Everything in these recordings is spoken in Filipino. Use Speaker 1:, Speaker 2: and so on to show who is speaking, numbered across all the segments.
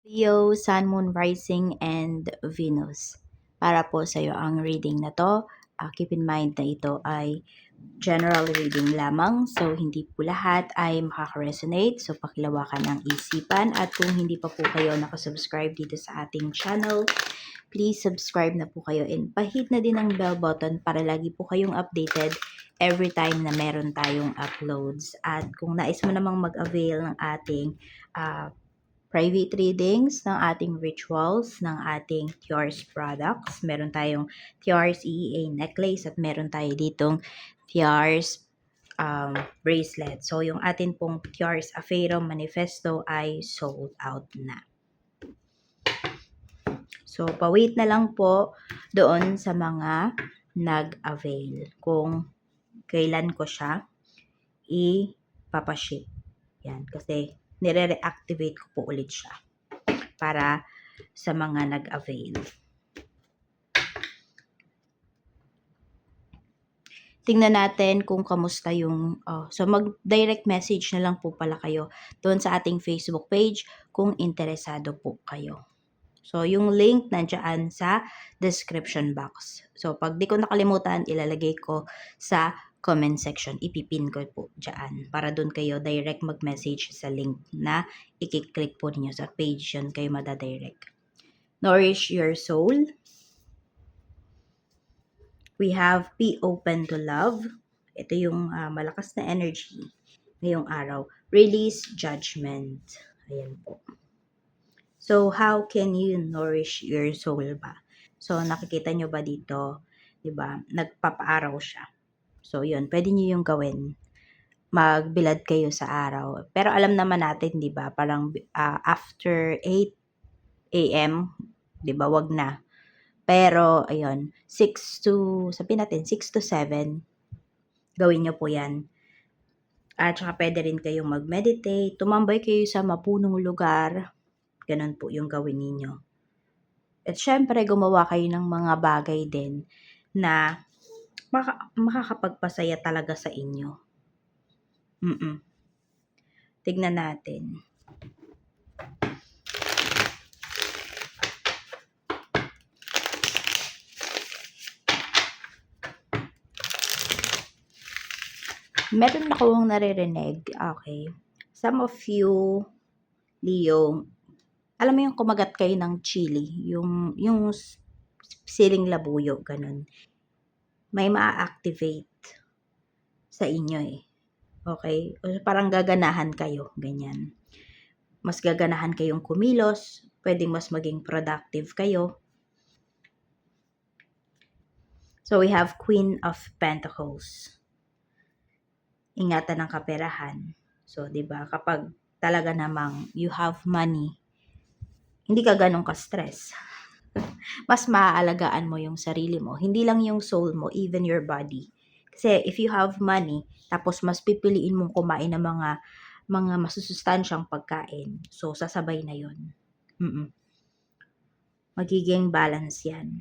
Speaker 1: Leo, Sun, Moon, Rising, and Venus. Para po sa iyo ang reading na to. Keep in mind na ito ay general reading lamang. So, hindi po lahat ay makaka-resonate. So, pakilawakan ang isipan. At kung hindi pa po kayo nakasubscribe dito sa ating channel, please subscribe na po kayo and pahit na din ang bell button para lagi po kayong updated every time na meron tayong uploads. At kung nais mo namang mag-avail ng ating private readings, ng ating rituals, ng ating Tiars products. Meron tayong Tiars EEA necklace at meron tayo ditong Tiars bracelet. So, yung atin pong Tiars Afero Manifesto ay sold out na. So, pa-wait na lang po doon sa mga nag-avail kung kailan ko siya ipapaship. Yan, kasi nire-reactivate ko po ulit siya para sa mga nag-avail. Tingnan natin kung kamusta yung, so mag-direct message na lang po pala kayo doon sa ating Facebook page kung interesado po kayo. So, yung link nandiyan sa description box. So, pag di ko nakalimutan, ilalagay ko sa comment section. Ipipin ko po dyan para doon kayo direct mag-message sa link na i-click po niyo sa page yun kayo madadirect. Nourish your soul. We have be open to love. Ito yung malakas na energy ngayong araw. Release judgment. Ayan po. So, how can you nourish your soul ba? So, nakikita nyo ba dito? Diba? Nagpapaaraw siya. So, yun. Pwede nyo yung gawin. Magbilad kayo sa araw. Pero alam naman natin, diba? Parang after 8 a.m., diba? Wag na. Pero, ayun. 6 to, sabihin natin, 6 to 7. Gawin nyo po yan. At saka pwede rin kayong mag-meditate. Tumambay kayo sa mapunong lugar. Ganun po yung gawin ninyo. At syempre, gumawa kayo ng mga bagay din na makakapagpasaya talaga sa inyo. Tignan natin. Meron akong naririnig. Okay. Some of you, Leo, alam mo yung kumagat kayo ng chili, yung siling labuyo, ganun. May ma-activate sa inyo eh. Okay? Parang gaganahan kayo, ganyan. Mas gaganahan kayong kumilos, pwedeng mas maging productive kayo. So, we have Queen of Pentacles. Ingatan ng kaperahan. So, 'di ba, kapag talaga namang you have money, hindi ka ganun ka-stress. Mas maaalagaan mo yung sarili mo. Hindi lang yung soul mo, even your body. Kasi if you have money, tapos mas pipiliin mong kumain ng mga masusustansyang pagkain, so sasabay na yun. Magiging balance yan.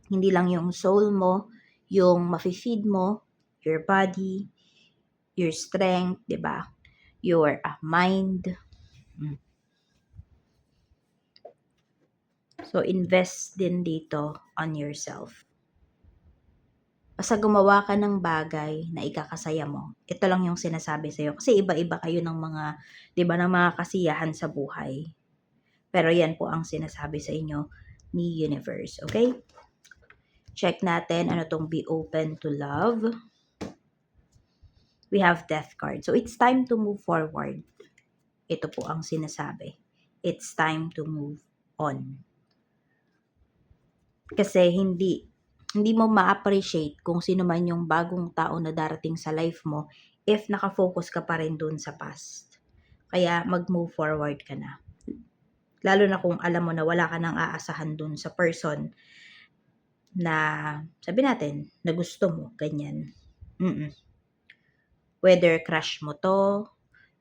Speaker 1: Hindi lang yung soul mo, yung mafe-feed mo, your body, your strength, 'di ba? Your mind. So, invest din dito on yourself. Basta gumawa ka ng bagay na ikakasaya mo. Ito lang yung sinasabi sa'yo. Kasi iba-iba kayo ng mga, 'di ba, ng mga kasiyahan sa buhay. Pero yan po ang sinasabi sa inyo ni Universe. Okay? Check natin ano tong be open to love. We have Death card. So, it's time to move forward. Ito po ang sinasabi. It's time to move on. Kasi hindi mo ma-appreciate kung sino man yung bagong tao na darating sa life mo if nakafocus ka pa rin dun sa past. Kaya mag-move forward ka na. Lalo na kung alam mo na wala ka nang aasahan dun sa person na, sabi natin, na gusto mo, ganyan. Whether crush mo to,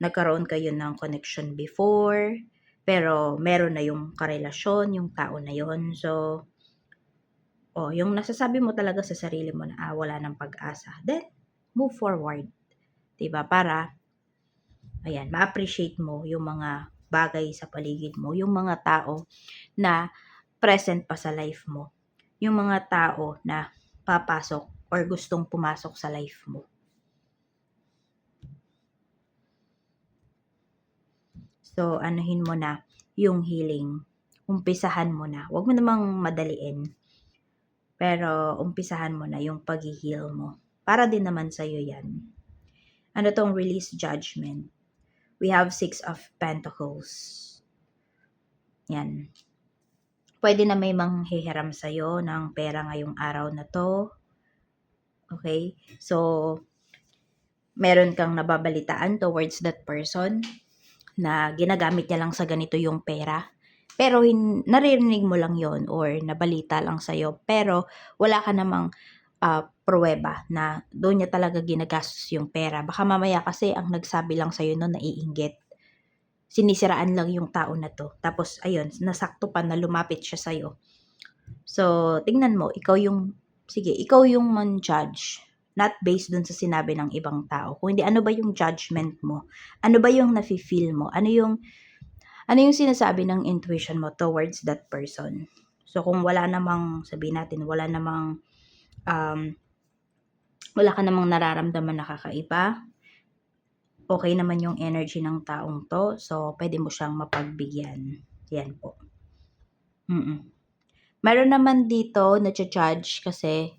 Speaker 1: nagkaroon kayo ng connection before, pero meron na yung karelasyon, yung tao na yon. So, yung nasasabi mo talaga sa sarili mo na wala ng pag-asa, then move forward. 'Di ba? Para ayan, ma-appreciate mo yung mga bagay sa paligid mo, yung mga tao na present pa sa life mo, yung mga tao na papasok or gustong pumasok sa life mo. So, anuhin mo na yung healing. Umpisahan mo na. Huwag mo namang madaliin. Pero, umpisahan mo na yung pag-heal mo. Para din naman sa'yo yan. Ano tong release judgment? We have 6 of Pentacles. Yan. Pwede na may manghihiram sa'yo ng pera ngayong araw na to. Okay? So, meron kang nababalitaan towards that person na ginagamit niya lang sa ganito yung pera. Pero naririnig mo lang yon or nabalita lang sa'yo. Pero wala ka namang pruweba na doon niya talaga ginagastos yung pera. Baka mamaya kasi ang nagsabi lang sa'yo no, naiinggit. Sinisiraan lang yung tao na to. Tapos ayun, nasakto pa na lumapit siya sa'yo. So, tingnan mo, ikaw yung man-judge. Not based dun sa sinabi ng ibang tao. Kung hindi, ano ba yung judgment mo? Ano ba yung nafe-feel mo? Ano yung sinasabi ng intuition mo towards that person? So, kung wala namang, sabihin natin, wala ka namang nararamdaman na kakaiba, okay naman yung energy ng taong to, so, pwede mo siyang mapagbigyan. Yan po. Meron naman dito na judge kasi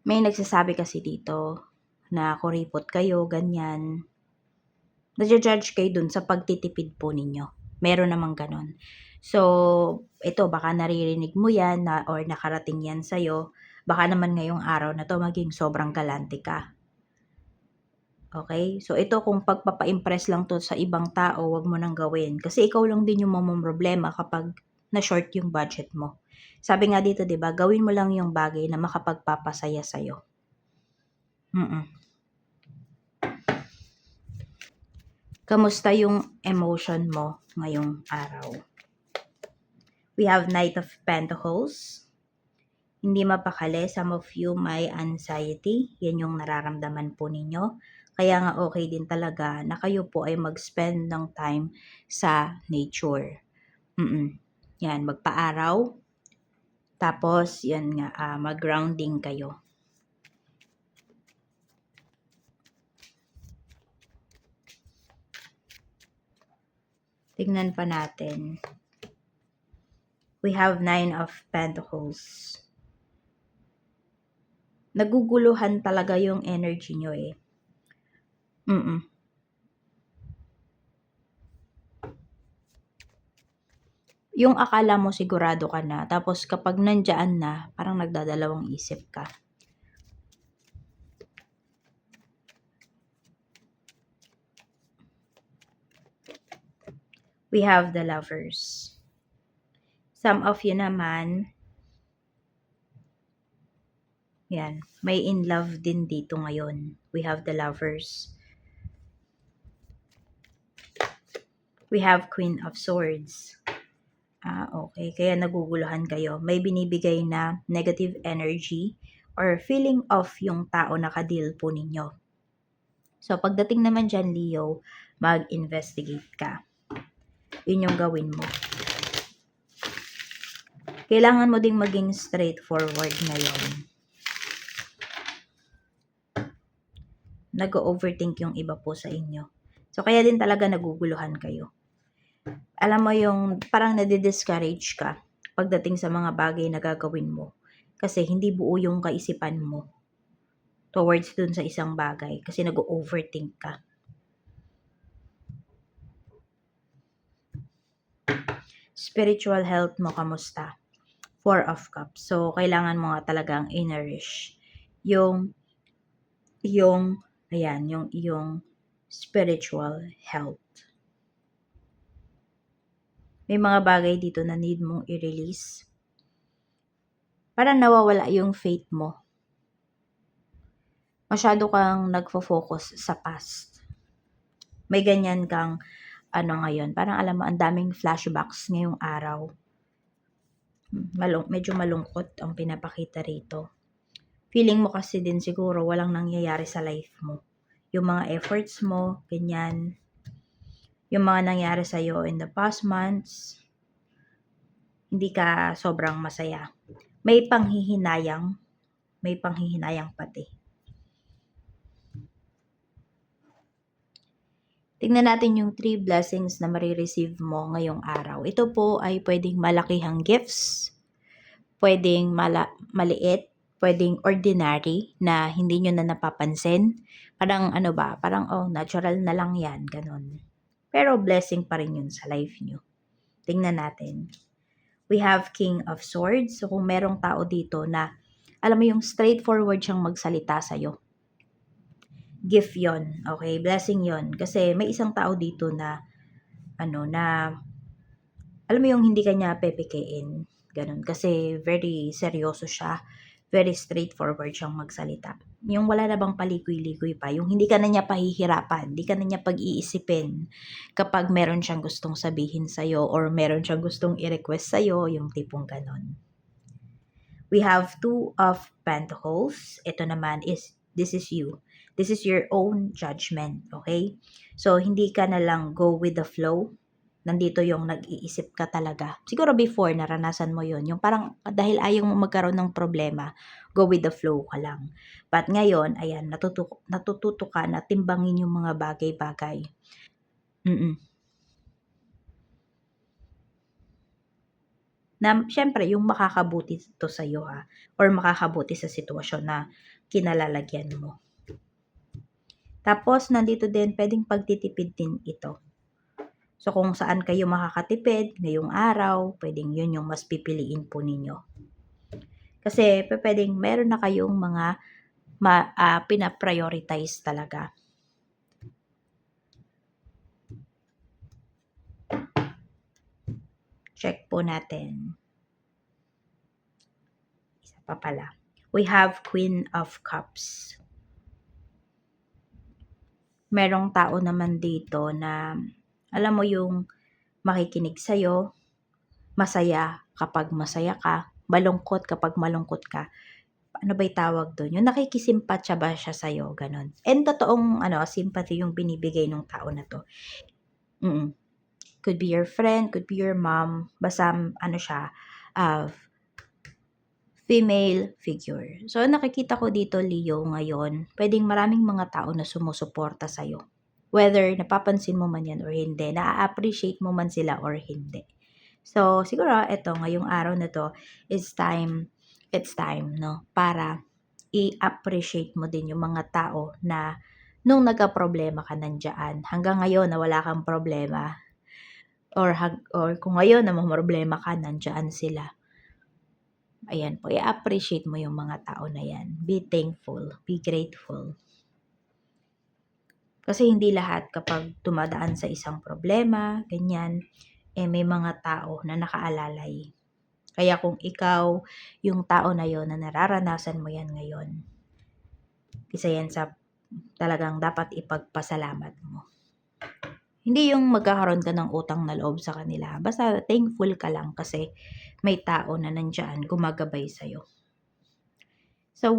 Speaker 1: may nagsasabi kasi dito na kuripot kayo, ganyan. Nadja-judge kayo dun sa pagtitipid po ninyo. Meron namang ganon. So, ito, baka naririnig mo yan or nakarating yan sa'yo. Baka naman ngayong araw na to maging sobrang galante ka. Okay? So, ito kung pagpapa-impress lang to sa ibang tao, wag mo nang gawin. Kasi ikaw lang din yung mamomroblema kapag na-short yung budget mo. Sabi nga dito, 'di ba, gawin mo lang yung bagay na makapagpapasaya sa'yo. Kamusta yung emotion mo ngayong araw? We have Knight of Pentacles. Hindi mapakali, some of you may anxiety. Yan yung nararamdaman po ninyo. Kaya nga okay din talaga na kayo po ay mag-spend ng time sa nature. Yan, magpa-araw. Tapos, yan nga, mag-grounding kayo. Tignan pa natin. We have 9 of Pentacles. Naguguluhan talaga yung energy nyo eh. Yung akala mo sigurado ka na, tapos kapag nandiyan na, parang nagdadalawang isip ka. We have the Lovers. Some of you naman, yan, may in love din dito ngayon. We have the Lovers. We have Queen of Swords. Okay. Kaya naguguluhan kayo. May binibigay na negative energy or feeling off yung tao na ka-deal po ninyo. So, pagdating naman dyan, Leo, mag-investigate ka. Yun yung gawin mo. Kailangan mo ding maging straightforward ngayon. Nag-overthink yung iba po sa inyo. So, kaya din talaga naguguluhan kayo. Alam mo yung parang nadi-discourage ka pagdating sa mga bagay na gagawin mo. Kasi hindi buo yung kaisipan mo towards dun sa isang bagay. Kasi nag-overthink ka. Spiritual health mo, kamusta? 4 of Cups. So, kailangan mo nga talagang i-nourish yung spiritual health. May mga bagay dito na need mong i-release. Parang nawawala yung faith mo. Masyado kang nagfo-focus sa past. May ganyan kang ngayon. Parang alam mo, ang daming flashbacks ngayong araw. Medyo malungkot ang pinapakita rito. Feeling mo kasi din siguro walang nangyayari sa life mo. yung mga efforts mo, ganyan. Yung mga nangyari sa'yo in the past months, hindi ka sobrang masaya. May panghihinayang pati. Tingnan natin yung 3 blessings na marireceive mo ngayong araw. Ito po ay pwedeng malakihang gifts, pwedeng maliit, pwedeng ordinary na hindi nyo na napapansin. Parang parang natural na lang yan, ganun. Pero blessing pa rin yun sa life nyo. Tingnan natin. We have King of Swords. So kung merong tao dito na, alam mo yung straightforward siyang magsalita sa'yo, gift yon, okay? Blessing yon. Kasi may isang tao dito na, alam mo yung hindi kanya pepekein. Ganun. Kasi very seryoso siya. Very straightforward siyang magsalita. Yung wala na bang paligoy-ligoy pa. Yung hindi ka na niya pahihirapan. Hindi ka na niya pag-iisipin kapag meron siyang gustong sabihin sa'yo or meron siyang gustong i-request sa'yo. Yung tipong ganun. We have 2 of Pentacles. Ito naman is, this is you. This is your own judgment. Okay? So, hindi ka na lang go with the flow. Nandito yung nag-iisip ka talaga. Siguro before, naranasan mo yun. Yung parang dahil ayaw mo magkaroon ng problema, go with the flow ka lang. But ngayon, ayan, natututo ka na timbangin yung mga bagay-bagay. Na syempre, yung makakabuti to sa'yo or makakabuti sa sitwasyon na kinalalagyan mo. Tapos, nandito din, pwedeng pagtitipid din ito. So, kung saan kayo makakatipid ngayong araw, pwedeng yun yung mas pipiliin po ninyo. Kasi, pwedeng meron na kayong mga pina-prioritize talaga. Check po natin. Isa pa pala. We have Queen of Cups. Merong tao naman dito na, alam mo yung makikinig sa'yo, masaya kapag masaya ka, malungkot kapag malungkot ka. Ano ba yung tawag doon? Yung nakikisimpatya ba siya sa'yo? Ganon. And totoong sympathy yung binibigay ng tao na to. Could be your friend, could be your mom, basta siya, female figure. So, nakikita ko dito, Leo, ngayon, pwedeng maraming mga tao na sumusuporta sa'yo. Whether napapansin mo man yan or hindi, na-appreciate mo man sila or hindi. So, siguro, ngayong araw na to, it's time, no, para i-appreciate mo din yung mga tao na nung nagka-problema ka nandiyan, hanggang ngayon na wala kang problema, or kung ngayon na problema ka, nandiyan sila. Ayan po, i-appreciate mo yung mga tao na yan. Be thankful, be grateful. Kasi hindi lahat kapag dumadaan sa isang problema, ganyan, may mga tao na nakaalalay. Kaya kung ikaw, yung tao na yon na nararanasan mo yan ngayon, isa yan sa talagang dapat ipagpasalamat mo. Hindi yung magkakaroon ka ng utang na loob sa kanila. Basta thankful ka lang kasi may tao na nandyan gumagabay sa'yo. So,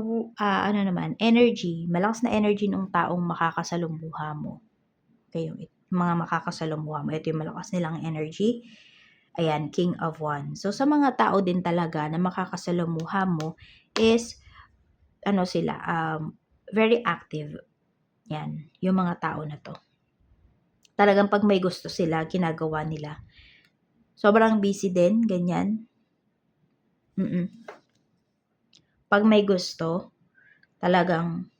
Speaker 1: energy, malakas na energy ng taong makakasalumuha mo. Okay, yung mga makakasalumuha mo, ito yung malakas nilang energy. Ayan, King of Wands. So, sa mga tao din talaga na makakasalumuha mo is, sila, very active. Yan, yung mga tao na to. Talagang pag may gusto sila, ginagawa nila. Sobrang busy din, ganyan. Pag may gusto, talagang,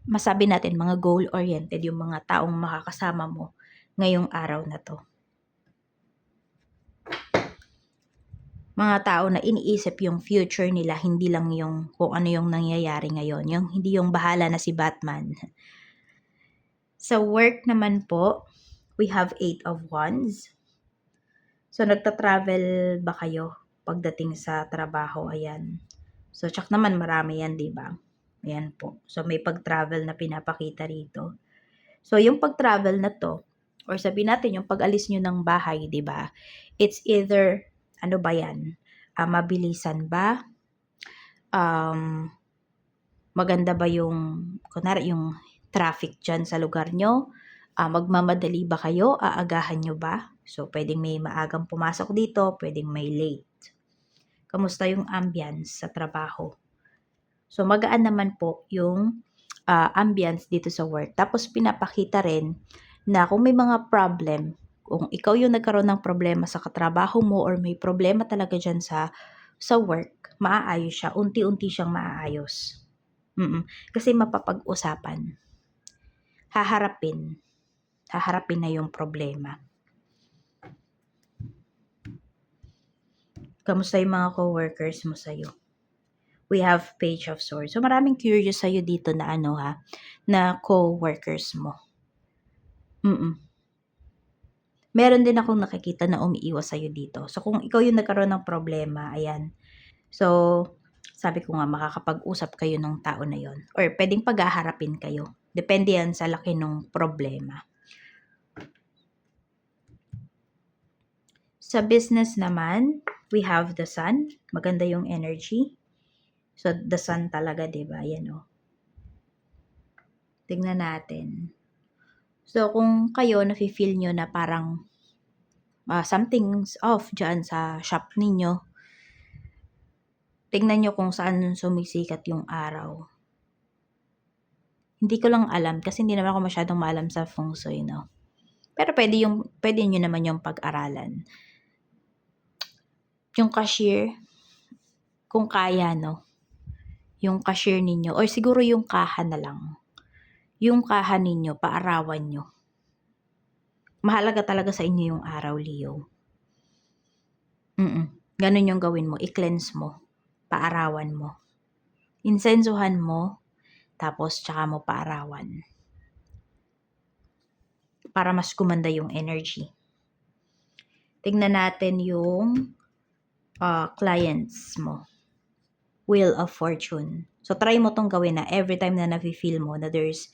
Speaker 1: masabi natin, mga goal-oriented yung mga taong makakasama mo ngayong araw na to. Mga tao na iniisip yung future nila, hindi lang yung kung ano yung nangyayari ngayon. Hindi yung bahala na si Batman. Sa work naman po, we have 8 of Wands. So, nagta-travel ba kayo pagdating sa trabaho? Ayan. So, tsak naman marami yan, di ba? Ayan po. So, may pag-travel na pinapakita rito. So, yung pag-travel na to, or sabihin natin yung pag-alis nyo ng bahay, di ba? It's either, ano ba yan? Mabilisan ba? Maganda ba yung, kunwari yung traffic dyan sa lugar nyo? Magmamadali ba kayo? Aagahan nyo ba? So, pwedeng may maagang pumasok dito, pwedeng may late. Kamusta yung ambience sa trabaho? So, magaan naman po yung ambience dito sa work. Tapos, pinapakita rin na kung may mga problem, kung ikaw yung nagkaroon ng problema sa katrabaho mo or may problema talaga dyan sa work, maaayos siya. Unti-unti siyang maaayos. Kasi mapapag-usapan. Haharapin na yung problema. Kamusta yung mga co-workers mo sa'yo? We have Page of Swords. So, maraming curious sa'yo dito na na co-workers mo. Meron din akong nakikita na umiiwas sa'yo dito. So, kung ikaw yung nagkaroon ng problema, ayan. So, sabi ko nga, makakapag-usap kayo ng tao na yon. Or pwedeng paghaharapin kayo. Depende yan sa laki ng problema. Sa business naman, we have the Sun. Maganda yung energy. So, the Sun talaga, diba? Yan o. Tignan natin. So, kung kayo, nafe-feel nyo na parang something's off dyan sa shop ninyo, tignan nyo kung saan sumisikat yung araw. Hindi ko lang alam kasi hindi naman ako masyadong maalam sa feng shui, no? Pero pwede nyo naman yung pag-aralan. Yung cashier, kung kaya, no? Yung cashier ninyo, or siguro yung kaha na lang. Yung kaha ninyo, paarawan nyo. Mahalaga talaga sa inyo yung araw, Leo. Ganun yung gawin mo, i-cleanse mo, paarawan mo. Insensuhan mo, tapos tsaka mo paarawan. Para mas gumanda yung energy. Tingnan natin yung clients mo. Wheel of Fortune. So, try mo tong gawin na every time na nafe-feel mo na there's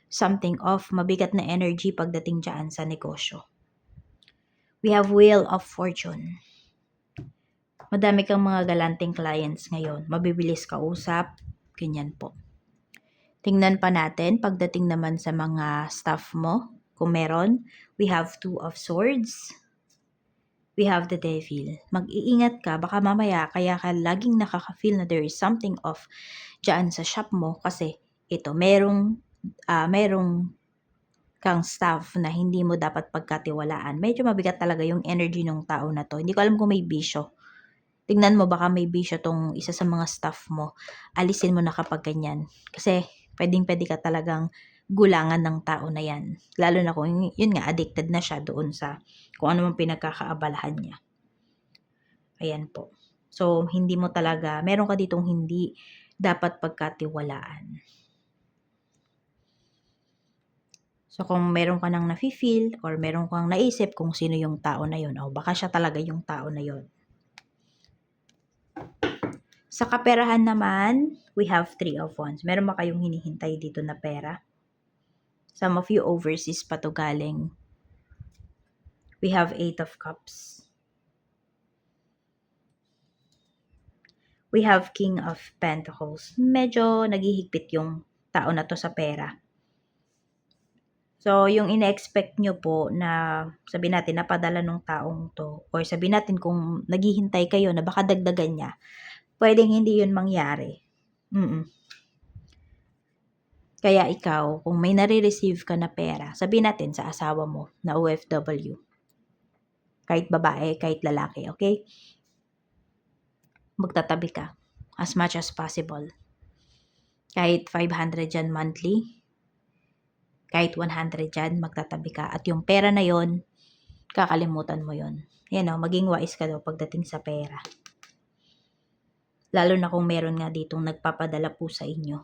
Speaker 1: something off, mabigat na energy pagdating dyan sa negosyo. We have Wheel of Fortune. Madami kang mga galanting clients ngayon. Mabibilis kausap. Ganyan po. Tingnan pa natin, pagdating naman sa mga staff mo, kung meron, we have Two of Swords. We have the Devil. Mag-iingat ka, baka mamaya kaya ka laging nakaka-feel na there is something off dyan sa shop mo kasi ito, merong kang staff na hindi mo dapat pagkatiwalaan. Medyo mabigat talaga yung energy ng tao na to. Hindi ko alam kung may bisyo. Tingnan mo, baka may bisyo tong isa sa mga staff mo. Alisin mo na kapag ganyan. Kasi pwede ka talagang gulangan ng tao na yan. Lalo na kung yun nga, addicted na siya doon sa kung ano mang pinagkakaabalahan niya. Ayan po. So, hindi mo talaga, meron ka ditong hindi dapat pagkatiwalaan. So, kung meron ka nang nafe-feel or meron kang naisip kung sino yung tao na yun, o baka siya talaga yung tao na yun. Sa kaperahan naman, we have Three of Wands. Meron ba kayong hinihintay dito na pera? Some of you overseas pa to galing. We have Eight of Cups. We have King of Pentacles. Medyo naghihigpit yung tao na to sa pera. So, yung ina-expect nyo po na sabihin natin napadala ng taong to or sabihin natin kung naghihintay kayo na baka dagdagan niya, pwedeng hindi yun mangyari. Kaya ikaw, kung may nare-receive ka na pera, sabihin natin sa asawa mo na OFW. Kahit babae, kahit lalaki, okay? Magtatabi ka as much as possible. Kahit 500 dyan monthly, kahit 100 dyan, magtatabi ka. At yung pera na yon, kakalimutan mo yon. Yan o, maging wise ka daw pagdating sa pera. Lalo na kung meron nga ditong nagpapadala po sa inyo.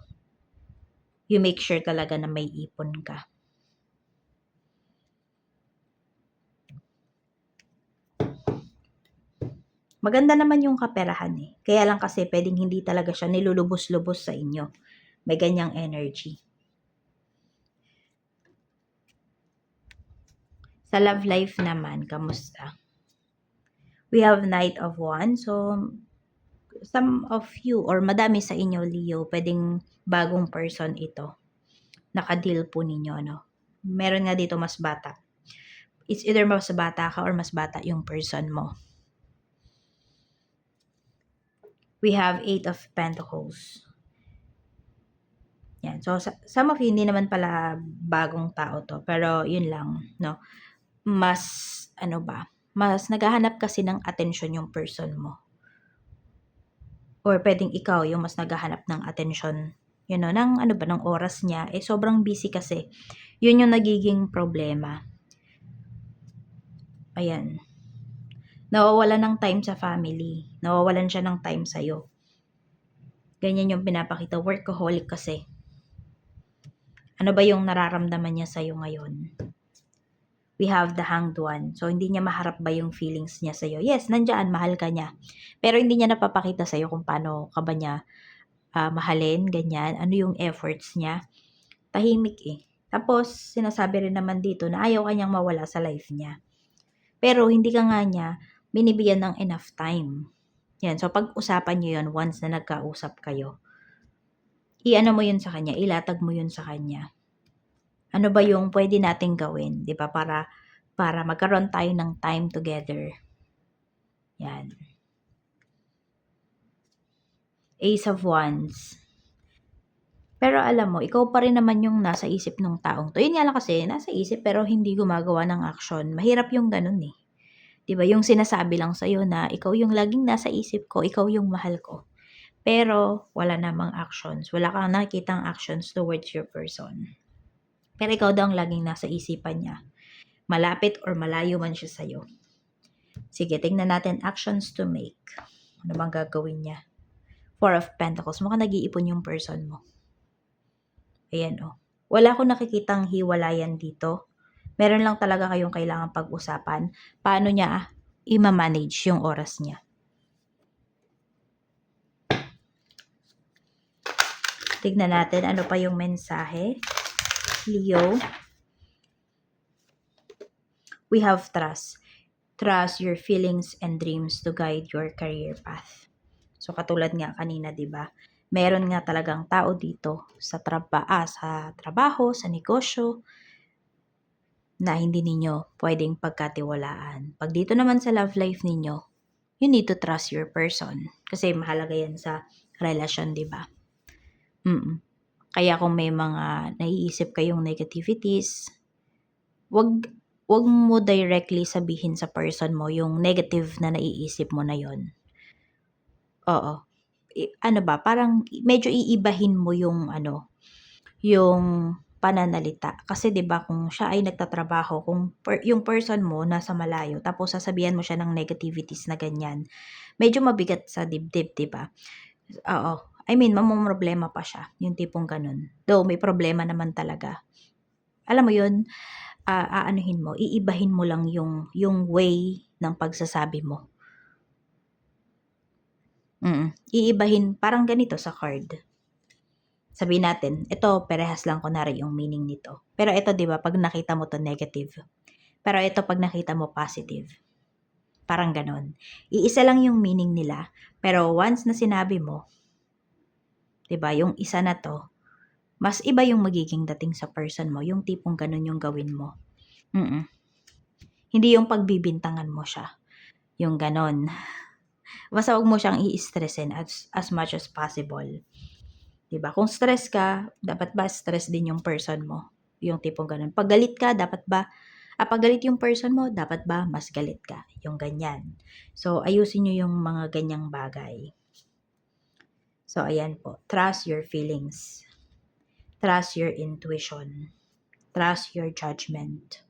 Speaker 1: You make sure talaga na may ipon ka. Maganda naman yung kaperahan eh. Kaya lang kasi pwedeng hindi talaga siya nilulubos-lubos sa inyo. May ganyang energy. Sa love life naman, kamusta? We have Knight of Wands. So, some of you or madami sa inyo, Leo, pwedeng bagong person ito. naka-deal po ninyo, no? Meron nga dito mas bata. It's either mas bata ka or mas bata yung person mo. We have 8 of Pentacles. Yan. So, some of you, hindi naman pala bagong tao to. Pero, yun lang, no? Mas, mas naghahanap kasi ng atensyon yung person mo. Or pwedeng ikaw yung mas naghahanap ng atensyon, ng oras niya. Sobrang busy kasi. Yun yung nagiging problema. Ayan. Nawawalan ng time sa family. Nawawalan siya ng time sa'yo. Ganyan yung pinapakita. Workaholic kasi. Ano ba yung nararamdaman niya sa'yo ngayon? We have the Hanged One. So, hindi niya maharap ba yung feelings niya sa'yo? Yes, nandyan, mahal ka niya. Pero hindi niya napapakita sa'yo kung paano ka ba niya mahalin, ganyan. Ano yung efforts niya? Tahimik eh. Tapos, sinasabi rin naman dito na ayaw kanyang mawala sa life niya. Pero, hindi ka nga niya binibigyan ng enough time. Yan. So, pag-usapan niyo yun once na nagkausap kayo. I-ano mo yun sa kanya, ilatag mo yun sa kanya. Ano ba yung pwede nating gawin, 'di ba? Para magkaroon tayo ng time together. Yan. Ace of Wands. Pero alam mo, ikaw pa rin naman yung nasa isip ng taong to. Yun nga lang kasi, nasa isip pero hindi gumagawa ng action. Mahirap yung ganun eh. 'Di ba? Yung sinasabi lang sa'yo na ikaw yung laging nasa isip ko, ikaw yung mahal ko. Pero wala namang actions. Wala kang nakikitang actions towards your person. Pero ikaw daw ang laging nasa isipan niya. Malapit or malayo man siya sa'yo. Sige, tingnan natin actions to make. Ano bang gagawin niya? Four of Pentacles. Mukhang nag-iipon yung person mo. Ayan o. Wala akong nakikitang hiwalayan dito. Meron lang talaga kayong kailangan pag-usapan. Paano niya i-manage yung oras niya. Tignan natin ano pa yung mensahe. Leo. We have trust. Trust your feelings and dreams to guide your career path. So katulad nga kanina, 'di ba? Meron nga talagang tao dito sa trabaho, sa negosyo na hindi ninyo pwedeng pagkatiwalaan. Pag dito naman sa love life ninyo, you need to trust your person kasi mahalaga 'yan sa relasyon, 'di ba? Kaya kung may mga naiisip kayong negativities, wag mo directly sabihin sa person mo yung negative na naiisip mo na yon. Oo. Parang medyo iibahin mo yung yung pananalita. Kasi 'di ba kung siya ay nagtatrabaho, kung yung person mo nasa malayo, tapos sasabihan mo siya ng negativities na ganyan, medyo mabigat sa dibdib, 'di ba? Oo. I mean, mamomroblema pa siya, yung tipong ganun. Though may problema naman talaga. Alam mo yun, aanuhin mo, iibahin mo lang yung way ng pagsasabi mo. Iibahin, parang ganito sa card. Sabihin natin, ito parehas lang kunwari yung meaning nito. Pero ito 'di ba, pag nakita mo to negative. Pero ito pag nakita mo positive. Parang ganon. Iisa lang yung meaning nila, pero once na sinabi mo, 'di ba, yung isa na to, mas iba yung magiging dating sa person mo, yung tipong ganon yung gawin mo. Hindi yung pagbibintangan mo siya. Yung ganon. Basta wag mo siyang i-stressin as much as possible. 'Di ba? Kung stress ka, dapat ba stress din yung person mo? Yung tipong ganun. Pag galit ka, pag galit yung person mo, dapat ba mas galit ka? Yung ganyan. So, ayusin nyo yung mga ganyang bagay. So, ayan po. Trust your feelings. Trust your intuition. Trust your judgment.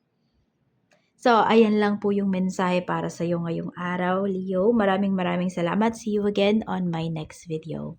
Speaker 1: So, ayan lang po yung mensahe para sa iyo ngayong araw, Leo. Maraming salamat. See you again on my next video.